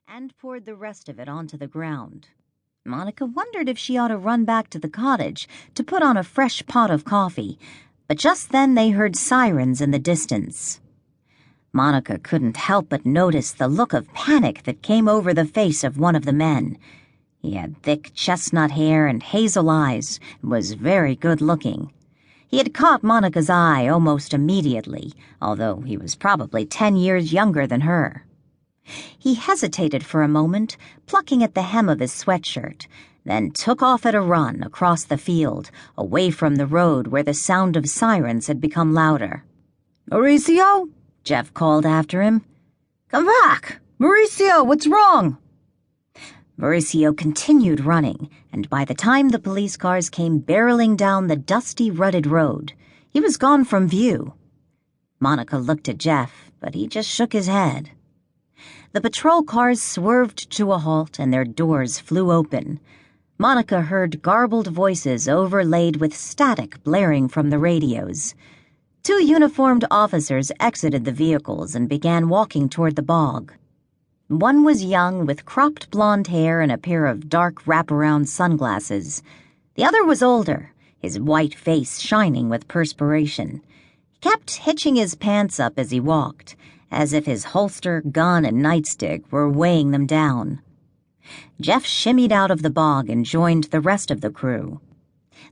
and poured the rest of it onto the ground. Monica wondered if she ought to run back to the cottage to put on a fresh pot of coffee, but just then they heard sirens in the distance. Monica couldn't help but notice the look of panic that came over the face of one of the men. He had thick chestnut hair and hazel eyes and was very good-looking. He had caught Monica's eye almost immediately, although he was probably 10 years younger than her. He hesitated for a moment, plucking at the hem of his sweatshirt, then took off at a run across the field, away from the road where the sound of sirens had become louder. "Mauricio?" Jeff called after him. "Come back! Mauricio, what's wrong?" Mauricio continued running, and by the time the police cars came barreling down the dusty, rutted road, he was gone from view. Monica looked at Jeff, but he just shook his head. The patrol cars swerved to a halt and their doors flew open. Monica heard garbled voices overlaid with static blaring from the radios. 2 uniformed officers exited the vehicles and began walking toward the bog. One was young, with cropped blonde hair and a pair of dark wraparound sunglasses. The other was older, his white face shining with perspiration. He kept hitching his pants up as he walked, as if his holster, gun, and nightstick were weighing them down. Jeff shimmied out of the bog and joined the rest of the crew.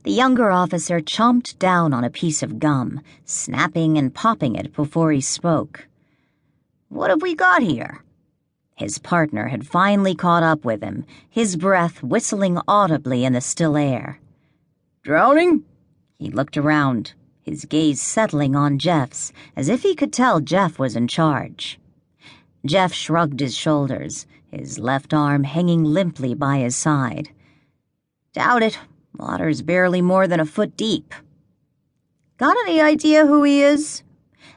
The younger officer chomped down on a piece of gum, snapping and popping it before he spoke. "What have we got here?" His partner had finally caught up with him, his breath whistling audibly in the still air. "Drowning?" He looked around, his gaze settling on Jeff's, as if he could tell Jeff was in charge. Jeff shrugged his shoulders, his left arm hanging limply by his side. "Doubt it. Water's barely more than a foot deep." "Got any idea who he is?"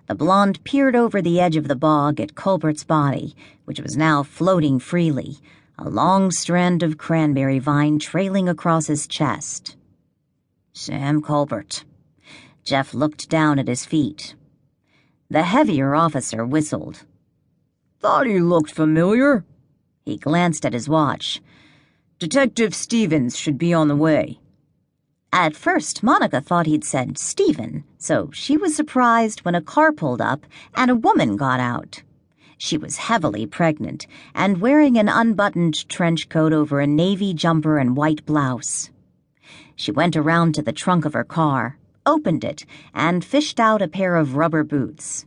The blonde peered over the edge of the bog at Culbert's body, which was now floating freely, a long strand of cranberry vine trailing across his chest. "Sam Culbert." Jeff looked down at his feet. The heavier officer whistled. "Thought he looked familiar." He glanced at his watch. "Detective Stevens should be on the way." At first, Monica thought he'd said Stephen, so she was surprised when a car pulled up and a woman got out. She was heavily pregnant and wearing an unbuttoned trench coat over a navy jumper and white blouse. She went around to the trunk of her car, opened it, and fished out a pair of rubber boots.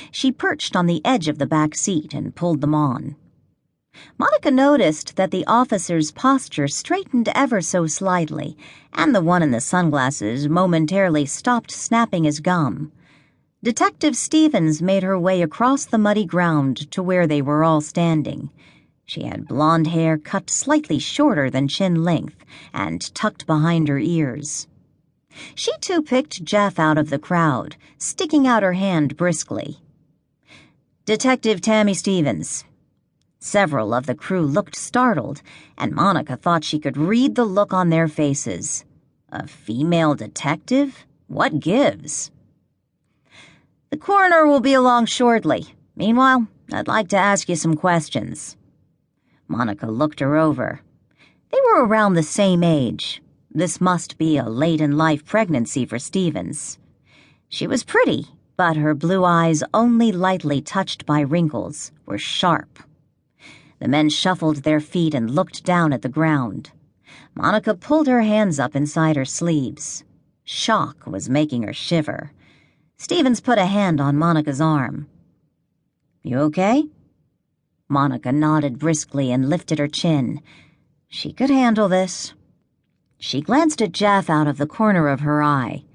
She perched on the edge of the back seat and pulled them on. Monica noticed that the officer's posture straightened ever so slightly, and the one in the sunglasses momentarily stopped snapping his gum. Detective Stevens made her way across the muddy ground to where they were all standing. She had blonde hair cut slightly shorter than chin length and tucked behind her ears. She too picked Jeff out of the crowd, sticking out her hand briskly. "Detective Tammy Stevens." Several of the crew looked startled, and Monica thought she could read the look on their faces. A female detective? What gives? "The coroner will be along shortly. Meanwhile, I'd like to ask you some questions." Monica looked her over. They were around the same age. This must be a late-in-life pregnancy for Stevens. She was pretty, but her blue eyes, only lightly touched by wrinkles, were sharp. The men shuffled their feet and looked down at the ground. Monica pulled her hands up inside her sleeves. Shock was making her shiver. Stevens put a hand on Monica's arm. "You okay?" Monica nodded briskly and lifted her chin. She could handle this. She glanced at Jeff out of the corner of her eye.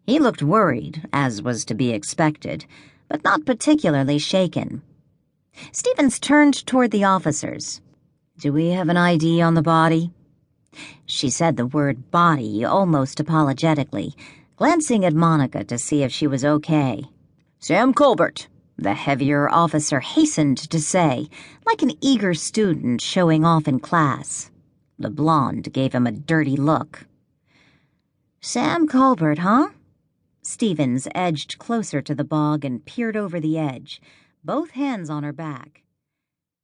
He looked worried, as was to be expected, but not particularly shaken. Stevens turned toward the officers. "Do we have an ID on the body?" She said the word body almost apologetically, glancing at Monica to see if she was okay. "Sam Culbert," the heavier officer hastened to say, like an eager student showing off in class. The blonde gave him a dirty look. "Sam Culbert, huh?" Stevens edged closer to the bog and peered over the edge, both hands on her back.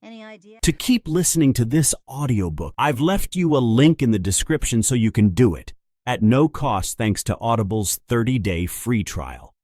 Any idea? To keep listening to this audiobook, I've left you a link in the description so you can do it, at no cost thanks to Audible's 30-day free trial.